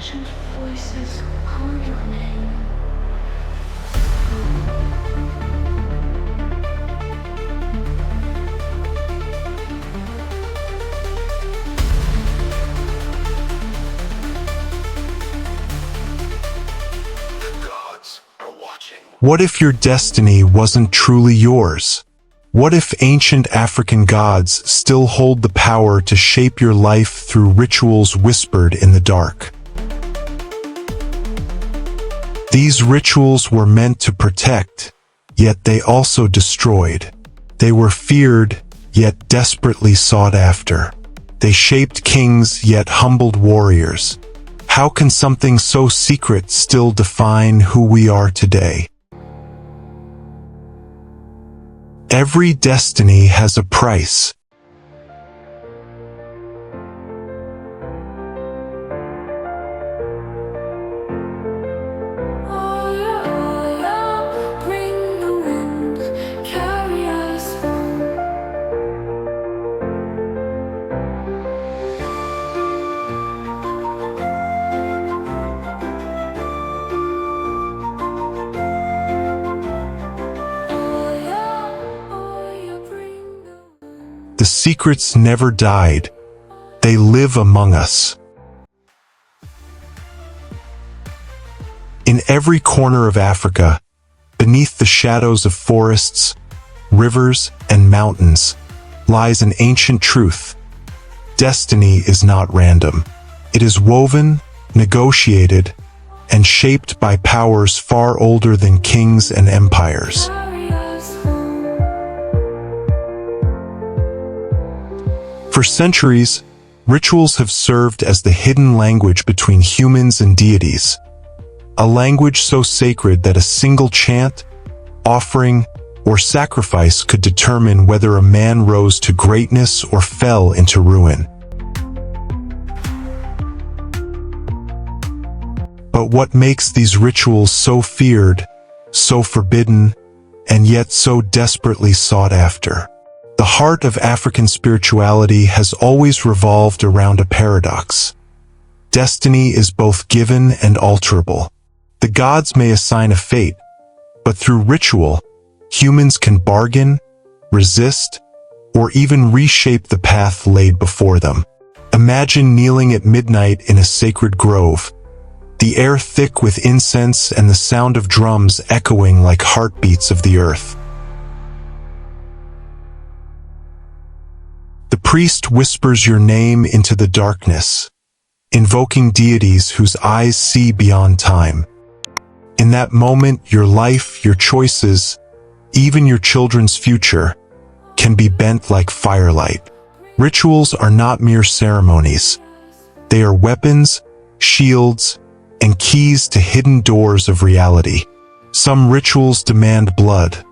ancient voices call your name. What if your destiny wasn't truly yours? What if ancient African gods still hold the power to shape your life through rituals whispered in the dark? These rituals were meant to protect, yet they also destroyed. They were feared, yet desperately sought after. They shaped kings, yet humbled warriors. How can something so secret still define who we are today? Every destiny has a price. Bring the wind, carry us home. The secrets never died. They live among us. In every corner of Africa, beneath the shadows of forests, rivers, and mountains, lies an ancient truth. Destiny is not random. It is woven, negotiated, and shaped by powers far older than kings and empires. For centuries, rituals have served as the hidden language between humans and deities. A language so sacred that a single chant, offering, or sacrifice could determine whether a man rose to greatness or fell into ruin. But what makes these rituals so feared, so forbidden, and yet so desperately sought after? The heart of African spirituality has always revolved around a paradox. Destiny is both given and alterable. The gods may assign a fate, but through ritual, humans can bargain, resist, or even reshape the path laid before them. Imagine kneeling at midnight in a sacred grove, the air thick with incense and the sound of drums echoing like heartbeats of the earth. The priest whispers your name into the darkness, invoking deities whose eyes see beyond time. In that moment, your life, your choices, even your children's future, can be bent like firelight. Rituals are not mere ceremonies. They are weapons, shields, and keys to hidden doors of reality. Some rituals demand blood,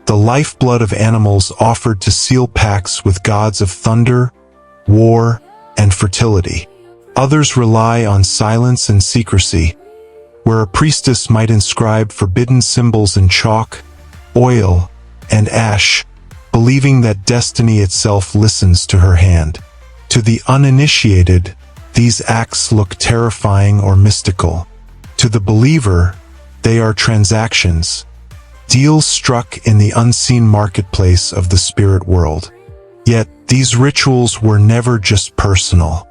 the lifeblood of animals offered to seal pacts with gods of thunder, war, and fertility. Others rely on silence and secrecy, where a priestess might inscribe forbidden symbols in chalk, oil, and ash, believing that destiny itself listens to her hand. To the uninitiated, these acts look terrifying or mystical. To the believer, they are transactions, deals struck in the unseen marketplace of the spirit world. Yet, these rituals were never just personal.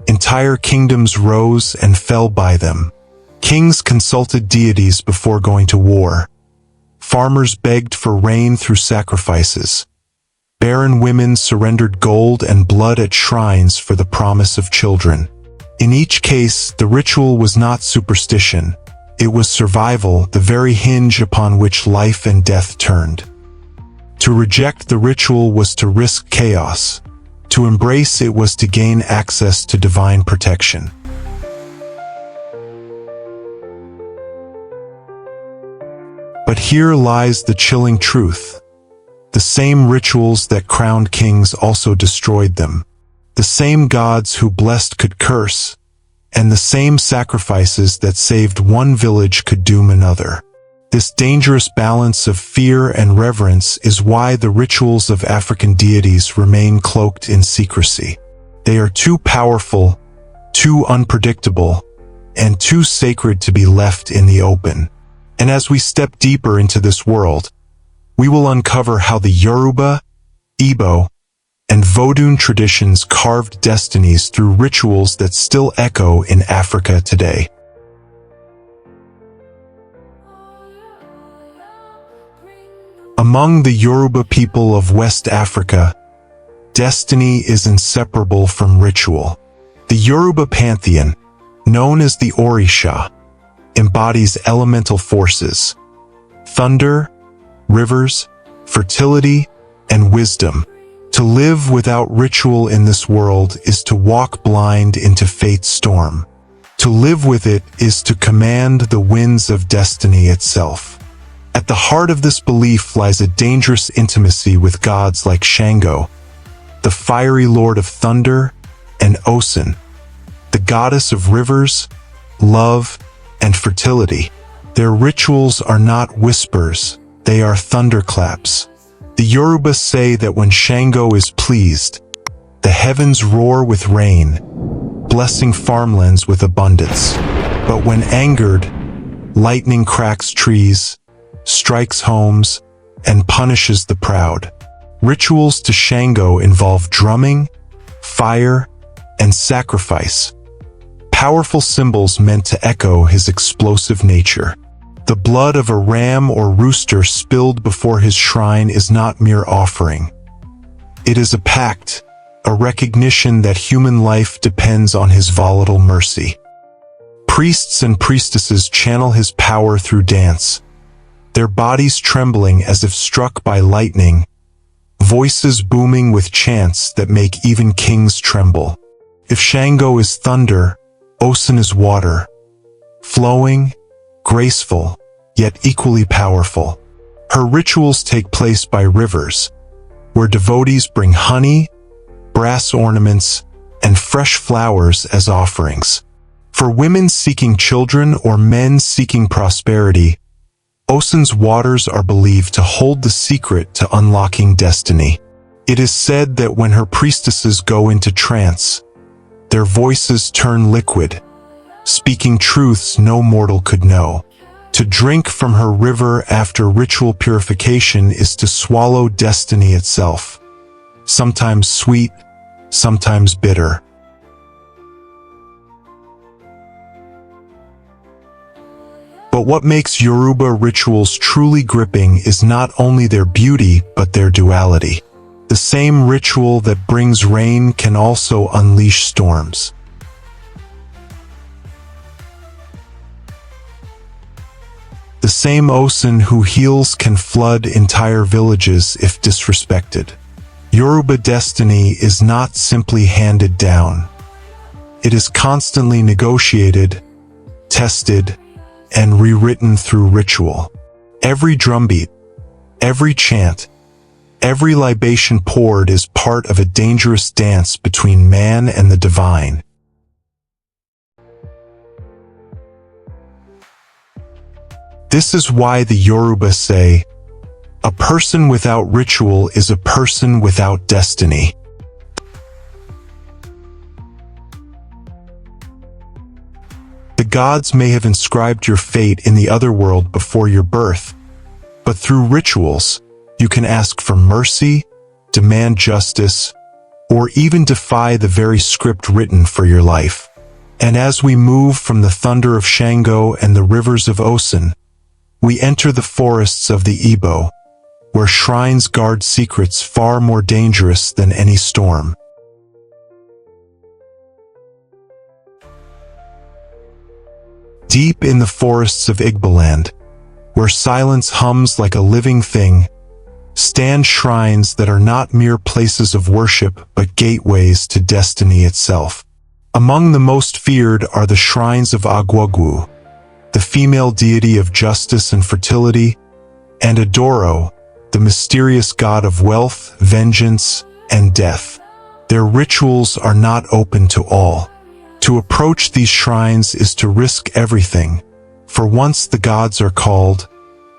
Entire kingdoms rose and fell by them. Kings consulted deities before going to war. Farmers begged for rain through sacrifices. Barren women surrendered gold and blood at shrines for the promise of children. In each case, the ritual was not superstition. It was survival, the very hinge upon which life and death turned. To reject the ritual was to risk chaos. To embrace it was to gain access to divine protection. But here lies the chilling truth. The same rituals that crowned kings also destroyed them. The same gods who blessed could curse, and the same sacrifices that saved one village could doom another. This dangerous balance of fear and reverence is why the rituals of African deities remain cloaked in secrecy. They are too powerful, too unpredictable, and too sacred to be left in the open. And as we step deeper into this world, we will uncover how the Yoruba, Igbo, and Vodun traditions carved destinies through rituals that still echo in Africa today. Among the Yoruba people of West Africa, destiny is inseparable from ritual. The Yoruba pantheon, known as the Orisha, embodies elemental forces: thunder, rivers, fertility, and wisdom. To live without ritual in this world is to walk blind into fate's storm. To live with it is to command the winds of destiny itself. At the heart of this belief lies a dangerous intimacy with gods like Shango, the fiery lord of thunder, and Osun, the goddess of rivers, love, and fertility. Their rituals are not whispers, they are thunderclaps. The Yoruba say that when Shango is pleased, the heavens roar with rain, blessing farmlands with abundance. But when angered, lightning cracks trees, strikes homes, and punishes the proud. Rituals to Shango involve drumming, fire, and sacrifice, powerful symbols meant to echo his explosive nature. The blood of a ram or rooster spilled before his shrine is not mere offering. It is a pact, a recognition that human life depends on his volatile mercy. Priests and priestesses channel his power through dance, their bodies trembling as if struck by lightning, voices booming with chants that make even kings tremble. If Shango is thunder, Osun is water, flowing, graceful, yet equally powerful. Her rituals take place by rivers, where devotees bring honey, brass ornaments, and fresh flowers as offerings. For women seeking children or men seeking prosperity, Osun's waters are believed to hold the secret to unlocking destiny. It is said that when her priestesses go into trance, their voices turn liquid, speaking truths no mortal could know. To drink from her river after ritual purification is to swallow destiny itself, sometimes sweet, sometimes bitter. But what makes Yoruba rituals truly gripping is not only their beauty but their duality. The same ritual that brings rain can also unleash storms. The same Osun who heals can flood entire villages if disrespected. Yoruba destiny is not simply handed down. It is constantly negotiated, tested, and rewritten through ritual. Every drumbeat, every chant, every libation poured is part of a dangerous dance between man and the divine. This is why the Yoruba say, "A person without ritual is a person without destiny." The gods may have inscribed your fate in the other world before your birth, but through rituals, you can ask for mercy, demand justice, or even defy the very script written for your life. And as we move from the thunder of Shango and the rivers of Osun, we enter the forests of the Igbo, where shrines guard secrets far more dangerous than any storm. Deep in the forests of Igboland, where silence hums like a living thing, stand shrines that are not mere places of worship but gateways to destiny itself. Among the most feared are the shrines of Agwagwu, the female deity of justice and fertility, and Adoro, the mysterious god of wealth, vengeance, and death. Their rituals are not open to all. To approach these shrines is to risk everything, for once the gods are called,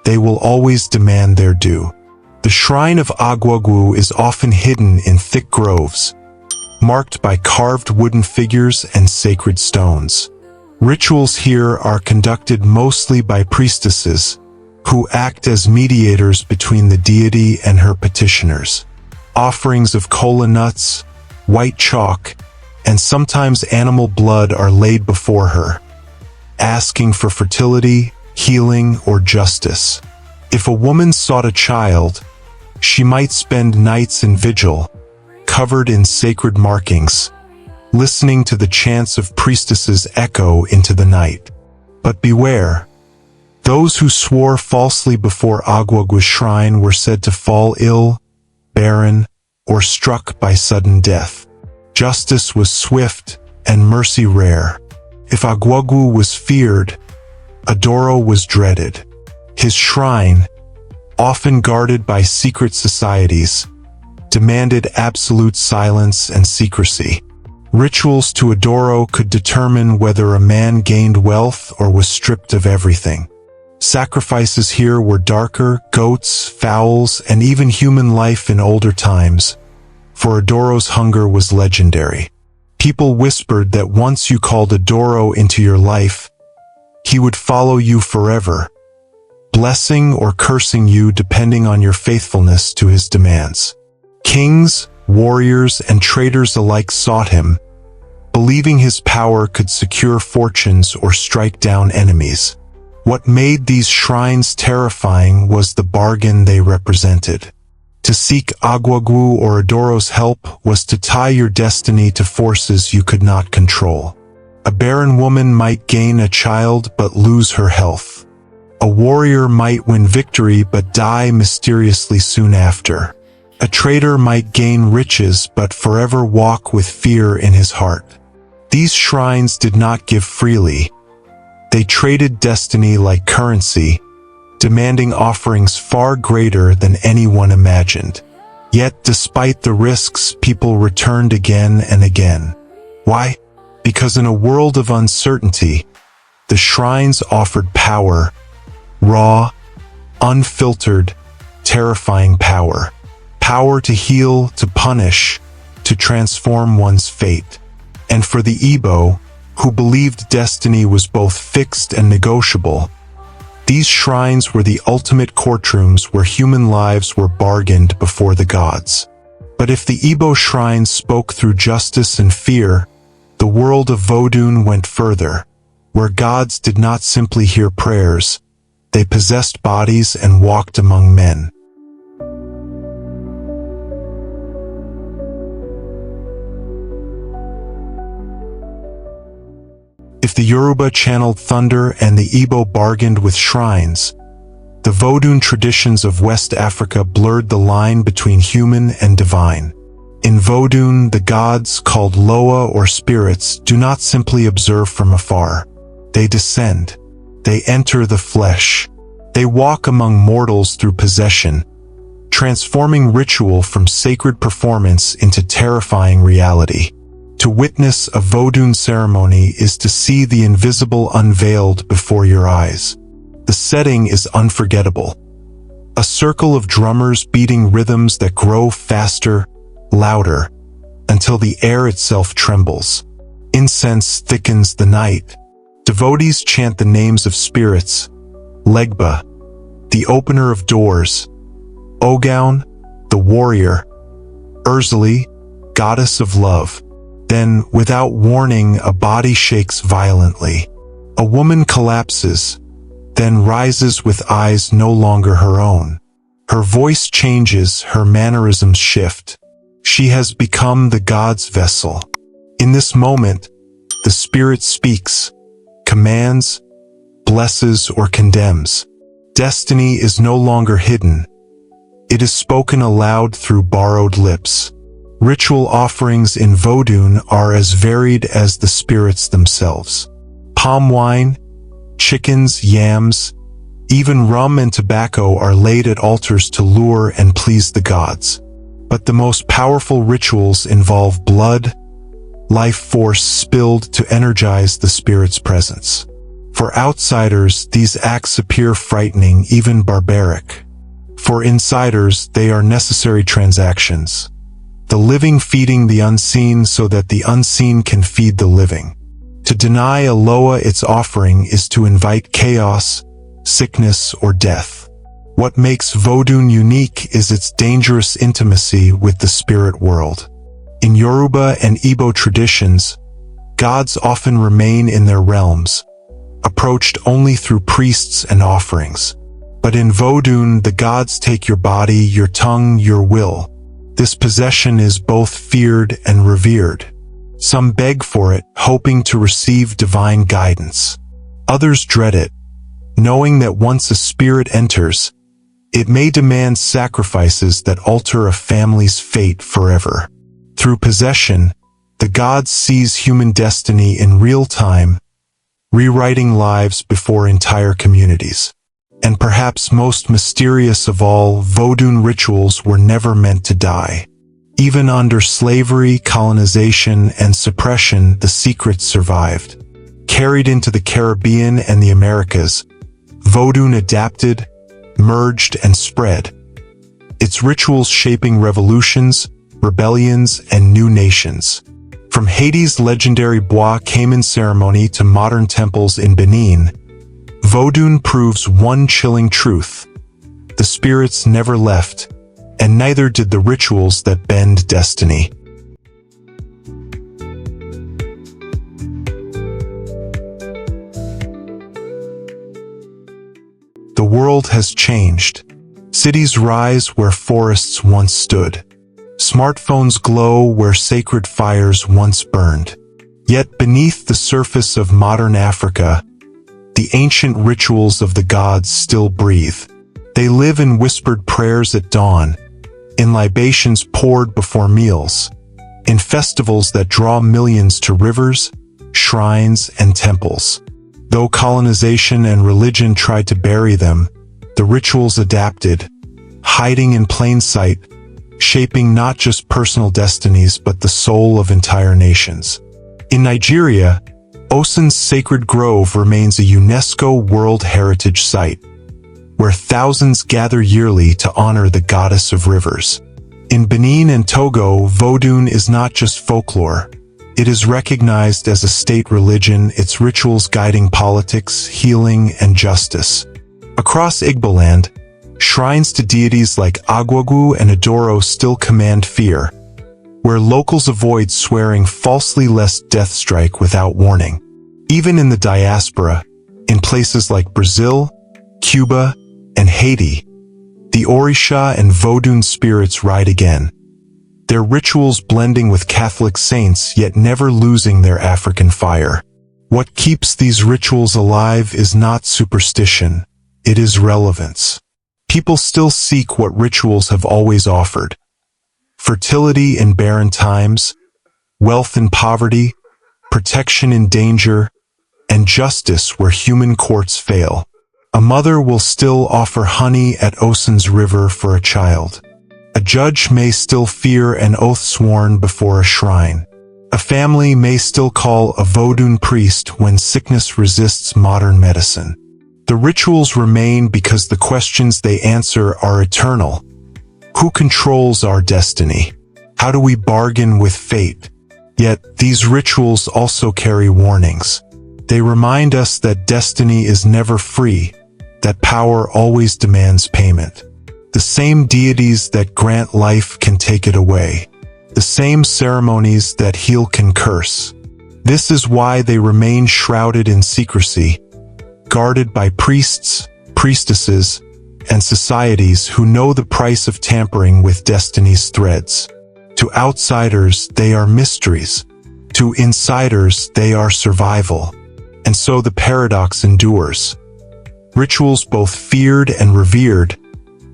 they will always demand their due. The shrine of Agwagwu is often hidden in thick groves, marked by carved wooden figures and sacred stones. Rituals here are conducted mostly by priestesses, who act as mediators between the deity and her petitioners. Offerings of kola nuts, white chalk, and sometimes animal blood are laid before her, asking for fertility, healing, or justice. If a woman sought a child, she might spend nights in vigil, covered in sacred markings, listening to the chants of priestesses echo into the night. But beware, those who swore falsely before Agwagua's shrine were said to fall ill, barren, or struck by sudden death. Justice was swift and mercy rare. If Agwagu was feared, Adoro was dreaded. His shrine, often guarded by secret societies, demanded absolute silence and secrecy. Rituals to Adoro could determine whether a man gained wealth or was stripped of everything. Sacrifices here were darker: goats, fowls, and even human life in older times, for Adoro's hunger was legendary. People whispered that once you called Adoro into your life, he would follow you forever, blessing or cursing you depending on your faithfulness to his demands. Kings, warriors, and traders alike sought him, believing his power could secure fortunes or strike down enemies. What made these shrines terrifying was the bargain they represented. To seek Agwagu or Adoro's help was to tie your destiny to forces you could not control. A barren woman might gain a child but lose her health. A warrior might win victory but die mysteriously soon after. A trader might gain riches but forever walk with fear in his heart. These shrines did not give freely. They traded destiny like currency, demanding offerings far greater than anyone imagined. Yet, despite the risks, people returned again and again. Why? Because in a world of uncertainty, the shrines offered power, raw, unfiltered, terrifying power. Power to heal, to punish, to transform one's fate. And for the Igbo, who believed destiny was both fixed and negotiable, these shrines were the ultimate courtrooms where human lives were bargained before the gods. But if the Igbo shrines spoke through justice and fear, the world of Vodun went further, where gods did not simply hear prayers, they possessed bodies and walked among men. If the Yoruba channeled thunder and the Igbo bargained with shrines, the Vodun traditions of West Africa blurred the line between human and divine. In Vodun, the gods, called Loa or spirits, do not simply observe from afar. They descend. They enter the flesh. They walk among mortals through possession, transforming ritual from sacred performance into terrifying reality. To witness a Vodun ceremony is to see the invisible unveiled before your eyes. The setting is unforgettable. A circle of drummers beating rhythms that grow faster, louder, until the air itself trembles. Incense thickens the night. Devotees chant the names of spirits: Legba, the opener of doors; Ogaun, the warrior; Urzali, goddess of love. Then, without warning, a body shakes violently. A woman collapses, then rises with eyes no longer her own. Her voice changes, her mannerisms shift. She has become the god's vessel. In this moment, the spirit speaks, commands, blesses, or condemns. Destiny is no longer hidden. It is spoken aloud through borrowed lips. Ritual offerings in Vodun are as varied as the spirits themselves. Palm wine, chickens, yams, even rum and tobacco are laid at altars to lure and please the gods. But the most powerful rituals involve blood, life force spilled to energize the spirit's presence. For outsiders, these acts appear frightening, even barbaric. For insiders, they are necessary transactions. The living feeding the unseen so that the unseen can feed the living. To deny a loa its offering is to invite chaos, sickness, or death. What makes Vodun unique is its dangerous intimacy with the spirit world. In Yoruba and Igbo traditions, gods often remain in their realms, approached only through priests and offerings. But in Vodun, the gods take your body, your tongue, your will. This possession is both feared and revered. Some beg for it, hoping to receive divine guidance. Others dread it, knowing that once a spirit enters, it may demand sacrifices that alter a family's fate forever. Through possession, the gods seize human destiny in real time, rewriting lives before entire communities. And perhaps most mysterious of all, Vodun rituals were never meant to die. Even under slavery, colonization, and suppression, the secrets survived. Carried into the Caribbean and the Americas, Vodun adapted, merged, and spread, its rituals shaping revolutions, rebellions, and new nations. From Haiti's legendary Bois Cayman ceremony to modern temples in Benin, Vodun proves one chilling truth: the spirits never left, and neither did the rituals that bend destiny. The world has changed. Cities rise where forests once stood. Smartphones glow where sacred fires once burned. Yet beneath the surface of modern Africa, the ancient rituals of the gods still breathe. They live in whispered prayers at dawn, in libations poured before meals, in festivals that draw millions to rivers, shrines, and temples. Though colonization and religion tried to bury them, the rituals adapted, hiding in plain sight, shaping not just personal destinies but the soul of entire nations. In Nigeria, Osun's sacred grove remains a UNESCO World Heritage Site, where thousands gather yearly to honor the goddess of rivers. In Benin and Togo, Vodun is not just folklore. It is recognized as a state religion, its rituals guiding politics, healing, and justice. Across Igboland, shrines to deities like Agwagu and Adoro still command fear, where locals avoid swearing falsely lest death strike without warning. Even in the diaspora, in places like Brazil, Cuba, and Haiti, the Orisha and Vodun spirits ride again, their rituals blending with Catholic saints yet never losing their African fire. What keeps these rituals alive is not superstition, it is relevance. People still seek what rituals have always offered: fertility in barren times, wealth in poverty, protection in danger, and justice where human courts fail. A mother will still offer honey at Osun's river for a child. A judge may still fear an oath sworn before a shrine. A family may still call a Vodun priest when sickness resists modern medicine. The rituals remain because the questions they answer are eternal. Who controls our destiny? How do we bargain with fate? Yet, these rituals also carry warnings. They remind us that destiny is never free, that power always demands payment. The same deities that grant life can take it away. The same ceremonies that heal can curse. This is why they remain shrouded in secrecy, guarded by priests, priestesses, and societies who know the price of tampering with destiny's threads. To outsiders, they are mysteries. To insiders, they are survival. And so the paradox endures. Rituals both feared and revered,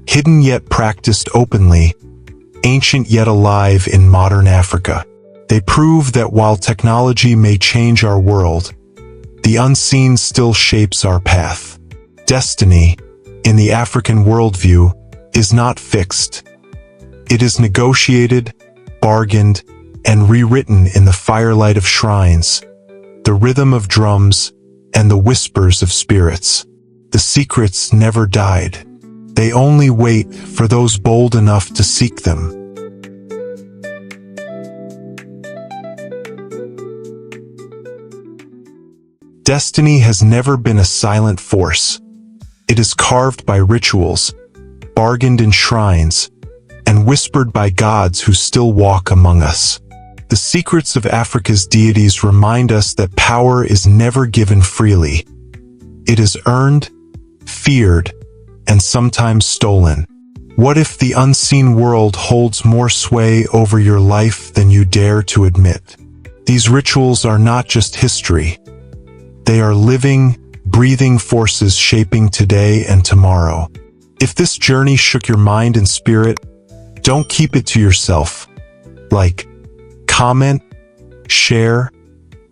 hidden yet practiced openly, ancient yet alive in modern Africa. They prove that while technology may change our world, the unseen still shapes our path. Destiny, in the African worldview, is not fixed. It is negotiated, bargained, and rewritten in the firelight of shrines, the rhythm of drums, and the whispers of spirits. The secrets never died. They only wait for those bold enough to seek them. destiny has never been a silent force. It is carved by rituals, bargained in shrines, and whispered by gods who still walk among us. The secrets of Africa's deities remind us that power is never given freely. It is earned, feared, and sometimes stolen. What if the unseen world holds more sway over your life than you dare to admit? These rituals are not just history. They are living, breathing forces shaping today and tomorrow. If this journey shook your mind and spirit, don't keep it to yourself. Like, comment, share,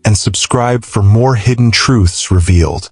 and subscribe for more hidden truths revealed.